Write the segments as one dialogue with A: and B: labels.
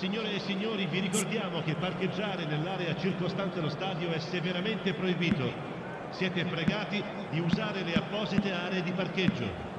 A: Signore e signori, vi ricordiamo che parcheggiare nell'area circostante lo stadio è severamente proibito. Siete pregati di usare le apposite aree di parcheggio.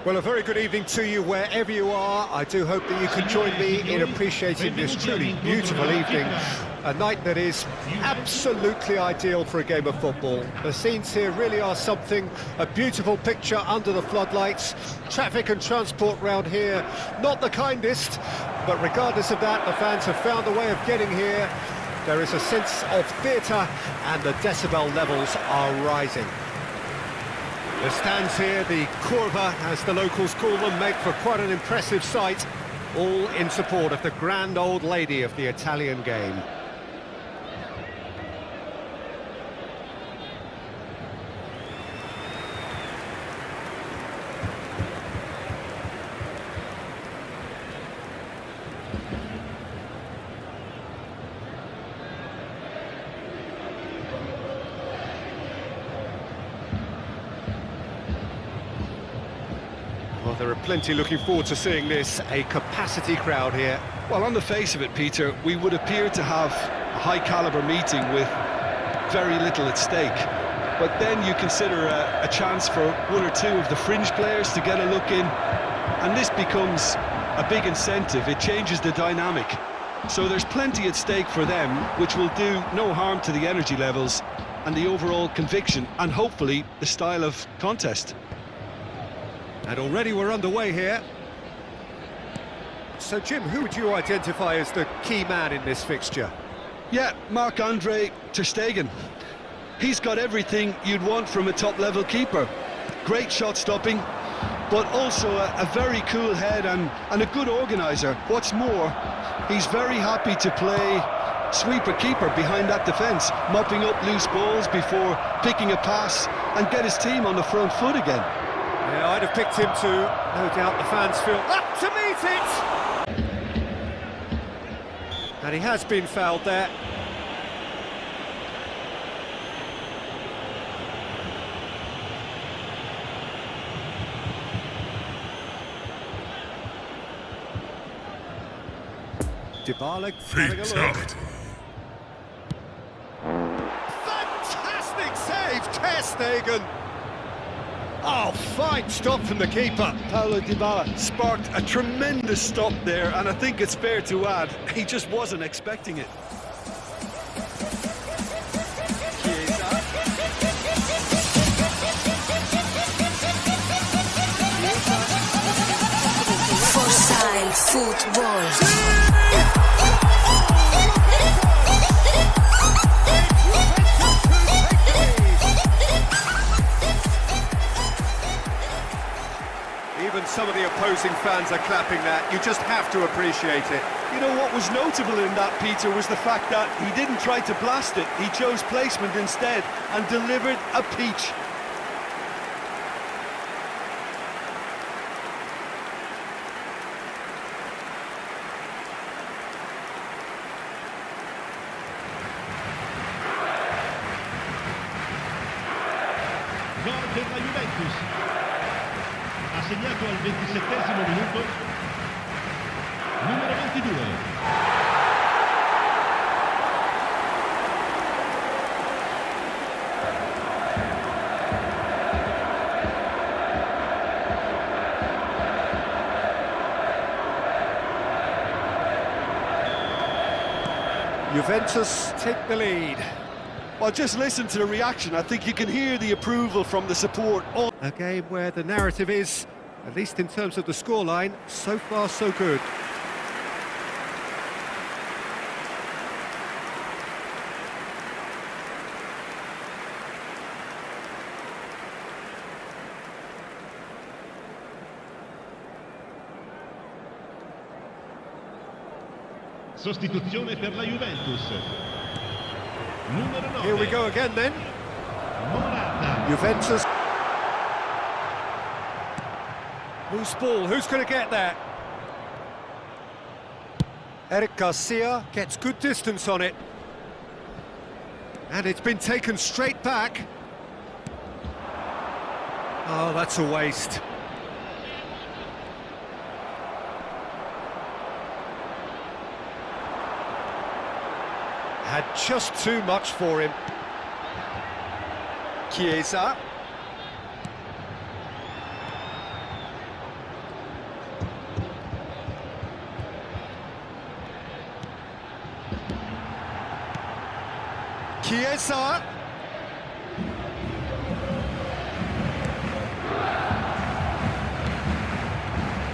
B: Well, a very good evening to you wherever you are. I do hope that you can join me in appreciating this truly beautiful evening. A night that is absolutely ideal for a game of football. The scenes here really are something, a beautiful picture under the floodlights. Traffic and transport round here, not the kindest, but regardless of that, the fans have found a way of getting here. There is a sense of theatre and the decibel levels are rising. The stands here, the curva, as the locals call them, make for quite an impressive sight, all in support of the grand old lady of the Italian game. Well, there are plenty looking forward to seeing this, a capacity crowd here.
C: Well, on the face of it, Peter, we would appear to have a high-caliber meeting with very little at stake. But then you consider a chance for one or two of the fringe players to get a look in, and this becomes a big incentive. It changes the dynamic. So there's plenty at stake for them, which will do no harm to the energy levels and the overall conviction, and hopefully the style of contest.
B: And already we're underway here. So, Jim, who would you identify as the key man in this fixture?
C: Yeah, Marc-Andre ter Stegen. He's got everything you'd want from a top-level keeper. Great shot-stopping, but also a very cool head and a good organiser. What's more, he's very happy to play sweeper-keeper behind that defence, mopping up loose balls before picking a pass and get his team on the front foot again.
B: Yeah, I'd have picked him too. No doubt the fans feel up to meet it! And he has been fouled there. Dybala having a look. Fantastic save, ter Stegen! Oh, fine stop from the keeper.
C: Paulo Dybala sparked a tremendous stop there, and I think it's fair to add, he just wasn't expecting it.
D: Fossil Football.
B: Even some of the opposing fans are clapping that. You just have to appreciate it.
C: You know what was notable in that, Peter, was the fact that he didn't try to blast it. He chose placement instead and delivered a peach.
A: Gol per la Juventus. Ha segnato al 27esimo minuto numero 22.
B: Juventus take the lead.
C: Well, just listen to the reaction. I think you can hear the approval from the support.
B: A game where the narrative is, at least in terms of the scoreline, so far so good.
A: Sostituzione per la Juventus. Numero 9.
B: Here we go again then.
A: Morata.
B: Juventus. Loose ball, who's going to get that? Eric Garcia gets good distance on it. And it's been taken straight back. Oh, that's a waste. Had just too much for him. Chiesa. Chiesa.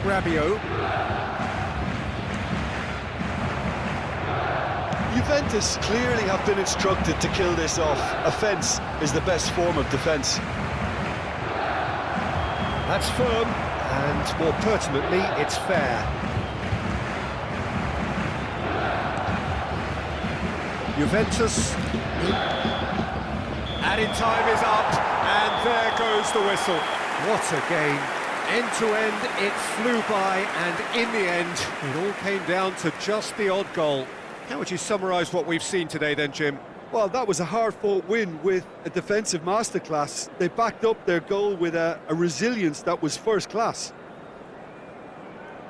B: Rabiot.
C: Juventus clearly have been instructed to kill this off. Offence is the best form of defence.
B: That's firm, and more pertinently, it's fair. Juventus. Added time is up, and there goes the whistle. What a game. End to end, it flew by, and in the end, it all came down to just the odd goal. How would you summarise what we've seen today then, Jim?
C: Well, that was a hard-fought win with a defensive masterclass. They backed up their goal with a resilience that was first class.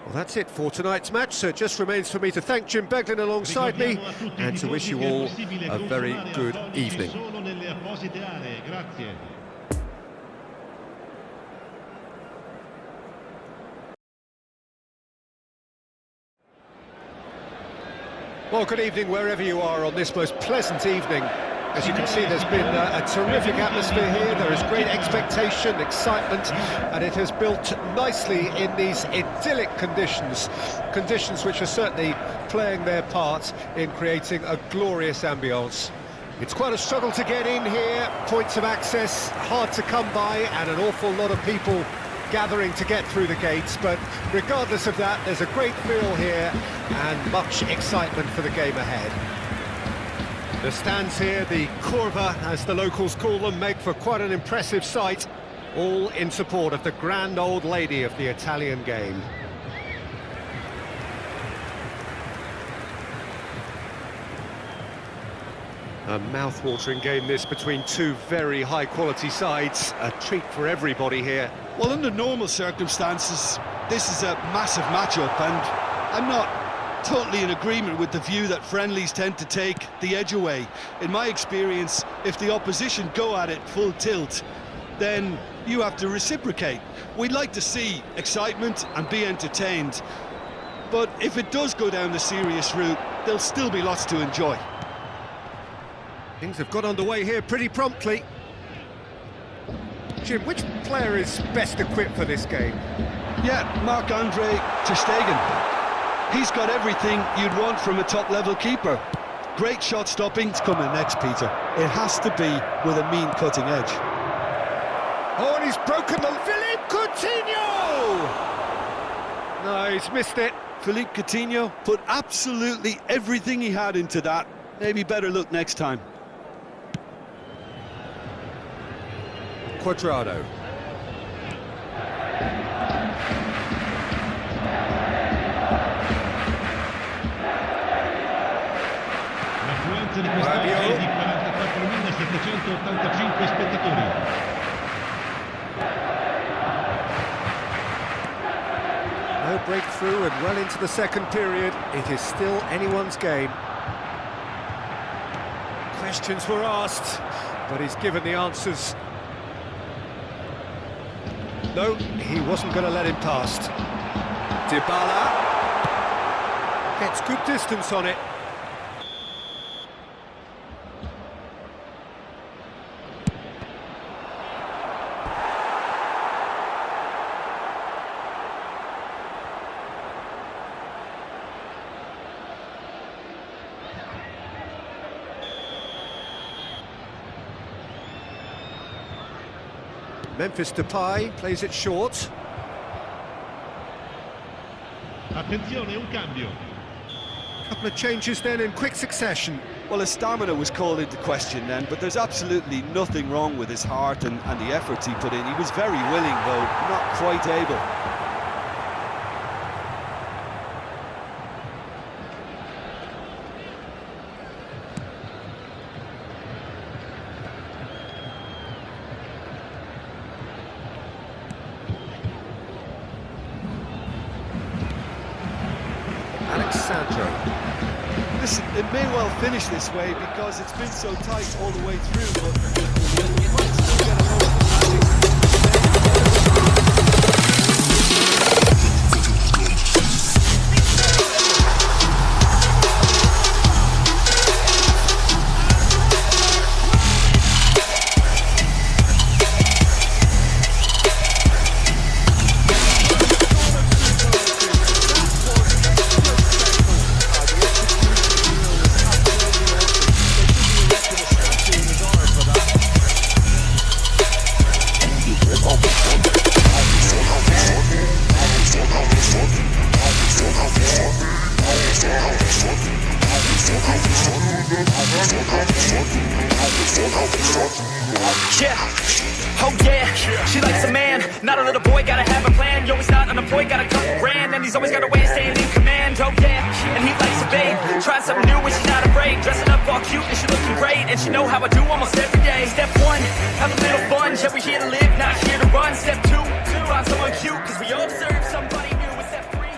B: Well, that's it for tonight's match, so it just remains for me to thank Jim Beglin alongside me and to wish you all a very good evening. Well, good evening wherever you are on this most pleasant evening. As you can see, there's been a terrific atmosphere here. There is great expectation, excitement, and it has built nicely in these idyllic conditions. Conditions which are certainly playing their part in creating a glorious ambience. It's quite a struggle to get in here, points of access hard to come by, and an awful lot of people gathering to get through the gates, but regardless of that, there's a great feel here and much excitement for the game ahead. The stands here, the curva as the locals call them, make for quite an impressive sight, all in support of the grand old lady of the Italian game. A mouth-watering game this between two very high-quality sides, a treat for everybody here.
C: Well, under normal circumstances, this is a massive matchup, and I'm not totally in agreement with the view that friendlies tend to take the edge away. In my experience, if the opposition go at it full tilt, then you have to reciprocate. We'd like to see excitement and be entertained, but if it does go down the serious route, there'll still be lots to enjoy.
B: Things have got underway here pretty promptly. Jim, which player is best equipped for this game?
C: Yeah, Marc-Andre ter Stegen. He's got everything you'd want from a top-level keeper. Great shot stopping. It's coming next, Peter. It has to be with a mean cutting edge.
B: Oh, and he's broken the... Philippe Coutinho! No, he's missed it.
C: Philippe Coutinho put absolutely everything he had into that. Maybe better luck next time.
B: Quadrado.
A: L'affluenza di quest'oggi è di 44.785 spettatori.
B: No breakthrough and well into the second period. It is still anyone's game. Questions were asked, but he's given the answers. No, he wasn't going to let him past. Dybala gets good distance on it. Memphis Depay plays it short.
A: Attenzione, un cambio.
B: Couple of changes then in quick succession.
C: Well, his stamina was called into question then, but there's absolutely nothing wrong with his heart and the efforts he put in. He was very willing, though not quite able.
B: Alexandro.
C: Listen, it may well finish this way because it's been so tight all the way through, but you might still get a moment of magic.
E: Yeah, oh yeah, she likes a man, not a little boy, gotta have a plan. Yo, he's not unemployed, got a couple grand, and he's always got a way of staying in command. Oh yeah, and he likes a babe, trying something new and she's not afraid. Dressing up all cute and she looking great, and she know how I do almost every day. Step one, have a little fun, yeah, we're here to live, not here to run. Step two, find someone cute, cause we all deserve somebody new. And step three,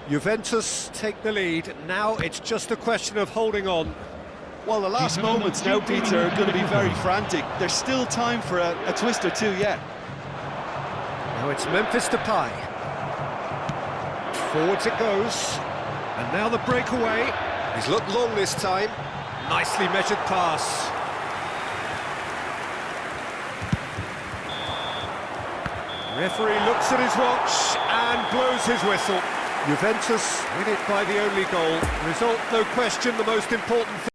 B: Juventus take the lead. Now it's just a question of holding on.
C: Well, the last moments now, Peter, are going to be very frantic. There's still time for a twist or two yet.
B: Now it's Memphis Depay. Forwards it goes. And now the breakaway. He's looked long this time. Nicely measured pass. Referee looks at his watch and blows his whistle. Juventus win it by the only goal. Result, no question, the most important thing.